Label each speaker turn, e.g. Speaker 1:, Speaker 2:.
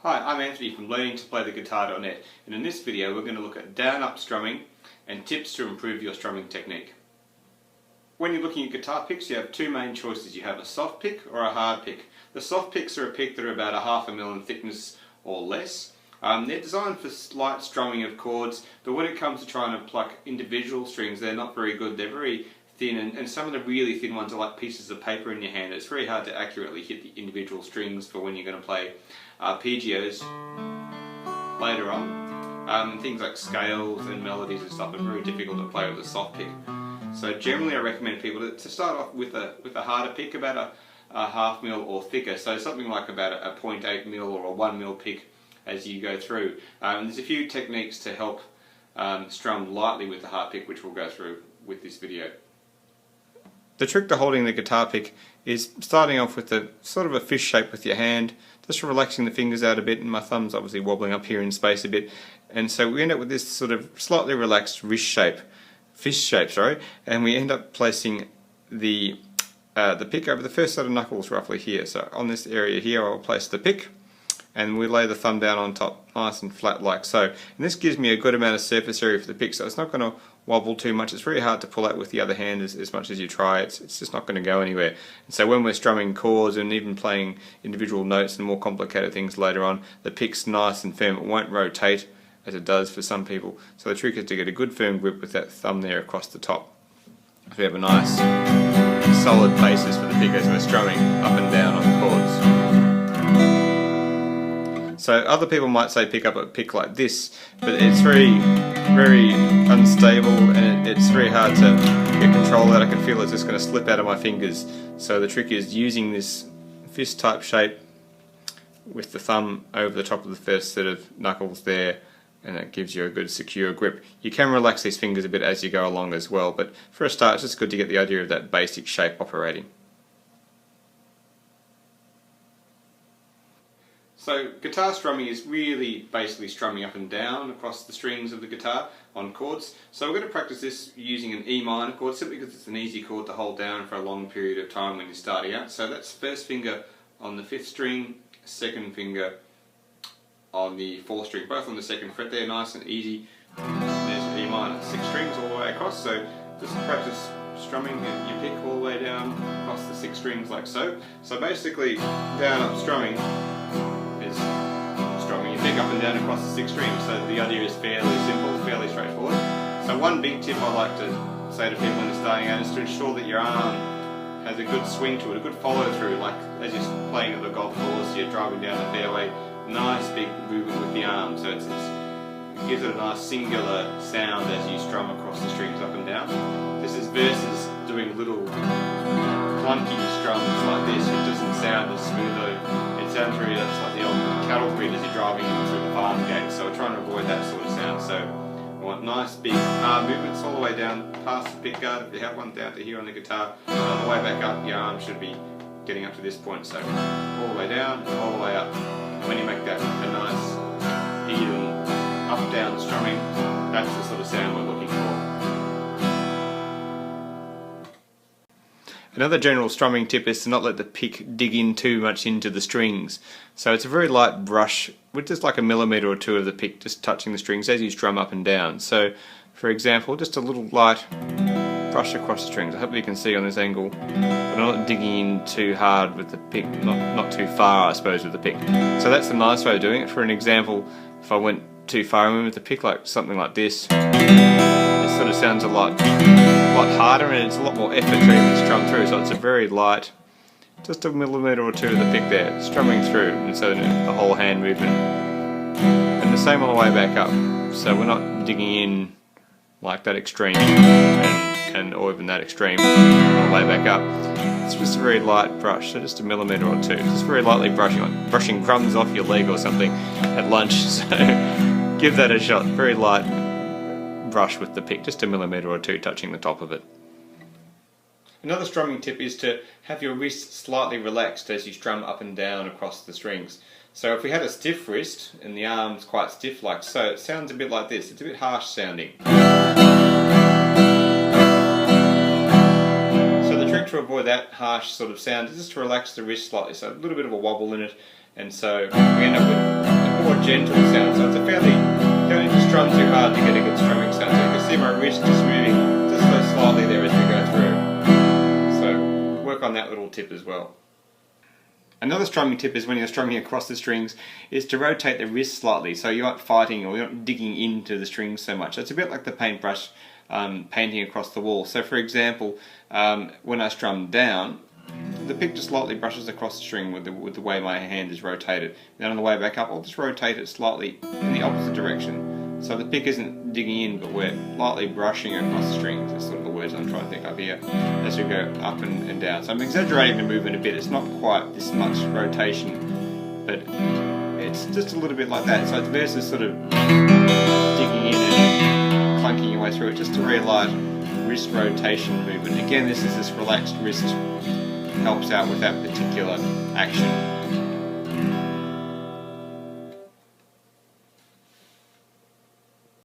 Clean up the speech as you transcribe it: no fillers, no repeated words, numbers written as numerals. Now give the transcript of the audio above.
Speaker 1: Hi, I'm Anthony from learningtoplaytheguitar.net, and in this video we're going to look at down-up strumming and tips to improve your strumming technique. When you're looking at guitar picks, you have two main choices. You have a soft pick or a hard pick. The soft picks are a pick that are about 1/2 mm in thickness or less. They're designed for light strumming of chords, but when it comes to trying to pluck individual strings, they're not very good. They're very thin, and some of the really thin ones are like pieces of paper in your hand. It's very hard to accurately hit the individual strings for when you're going to play arpeggios later on. Things like scales and melodies and stuff are very difficult to play with a soft pick. So generally I recommend people to start off with a harder pick, about a 1/2 mm or thicker, so something like about a 0.8 mm or a 1 mm pick as you go through. There's a few techniques to help strum lightly with the hard pick, which we'll go through with this video. The trick to holding the guitar pick is starting off with a sort of a fish shape with your hand, just relaxing the fingers out a bit, and my thumb's obviously wobbling up here in space a bit, and so we end up with this sort of slightly relaxed fish shape, and we end up placing the pick over the first set of knuckles roughly here. So on this area here I'll place the pick, and we lay the thumb down on top nice and flat like so, and this gives me a good amount of surface area for the pick, so it's not going to wobble too much. It's very hard to pull out with the other hand as much as you try. It's just not going to go anywhere. And so when we're strumming chords and even playing individual notes and more complicated things later on, the pick's nice and firm. It won't rotate as it does for some people. So the trick is to get a good firm grip with that thumb there across the top. So we have a nice solid basis for the pick as we're strumming up and down on chords. So other people might say pick up a pick like this, but it's very unstable, and it's very hard to get control of that. I can feel it's just going to slip out of my fingers. So the trick is using this fist type shape with the thumb over the top of the first set of knuckles there, and that gives you a good secure grip. You can relax these fingers a bit as you go along as well, but for a start it's just good to get the idea of that basic shape operating. So guitar strumming is really basically strumming up and down across the strings of the guitar on chords. So we're going to practice this using an E minor chord, simply because it's an easy chord to hold down for a long period of time when you're starting out. So that's first finger on the 5th string, second finger on the 4th string, both on the 2nd fret there, nice and easy. There's E minor, 6 strings all the way across, so just practice strumming your pick all the way down across the 6 strings like so. So basically down up strumming is strumming your pick up and down across the 6 strings. So the idea is fairly simple, fairly straightforward. So one big tip I like to say to people when they're starting out is to ensure that your arm has a good swing to it, a good follow through, like as you're playing at the golf course, you're driving down the fairway, nice big movement with the arm, so it gives it a nice singular sound as you strum across the strings up and down. This is versus doing little clunky strums like this, which doesn't sound as smooth though. It sounds really like the old cattle grid as you're driving through the farm gate, so we're trying to avoid that sort of sound. So we want nice big arm movements all the way down past the pick guard if you have one down to here on the guitar, and on the way back up your arm should be getting up to this point, so all the way down, all the way up. When you make that a nice even up-down strumming, that's the sort of sound we're looking for. Another general strumming tip is to not let the pick dig in too much into the strings. So it's a very light brush with just like a millimetre or two of the pick just touching the strings as you strum up and down. So for example, just a little light brush across the strings. I hope you can see on this angle, but I'm not digging in too hard with the pick, not too far I suppose with the pick. So that's the nice way of doing it. For an example, if I went too far in with the pick, like something like this, it sort of sounds a lot harder, and it's a lot more effort to even strum through. So it's a very light, just a millimetre or two of the pick there, strumming through, and so the whole hand movement. And the same on the way back up. So we're not digging in like that extreme, or even that extreme on the way back up. It's just a very light brush, so just a millimetre or two, just very lightly brushing, like brushing crumbs off your leg or something at lunch. So give that a shot. Very light brush with the pick, just a millimetre or two touching the top of it. Another strumming tip is to have your wrist slightly relaxed as you strum up and down across the strings. So if we had a stiff wrist and the arm's quite stiff like so, it sounds a bit like this. It's a bit harsh sounding. So the trick to avoid that harsh sort of sound is just to relax the wrist slightly, so a little bit of a wobble in it, and so we end up with a more gentle sound. So it's a fairly, don't need to strum too hard to get a good strumming sound. So you can see my wrist just moving just so slightly there as we go through. So work on that little tip as well. Another strumming tip is when you're strumming across the strings is to rotate the wrist slightly, so you're not fighting or you're not digging into the strings so much. It's a bit like the paintbrush painting across the wall. So for example, when I strum down, the pick just slightly brushes across the string with the way my hand is rotated. Then on the way back up, I'll just rotate it slightly in the opposite direction. So the pick isn't digging in, but we're lightly brushing across the strings. That's sort of the words I'm trying to think of here as we go up and down. So I'm exaggerating the movement a bit. It's not quite this much rotation, but it's just a little bit like that. So it's versus sort of digging in and clunking your way through it. Just a very light wrist rotation movement. Again, this relaxed wrist helps out with that particular action.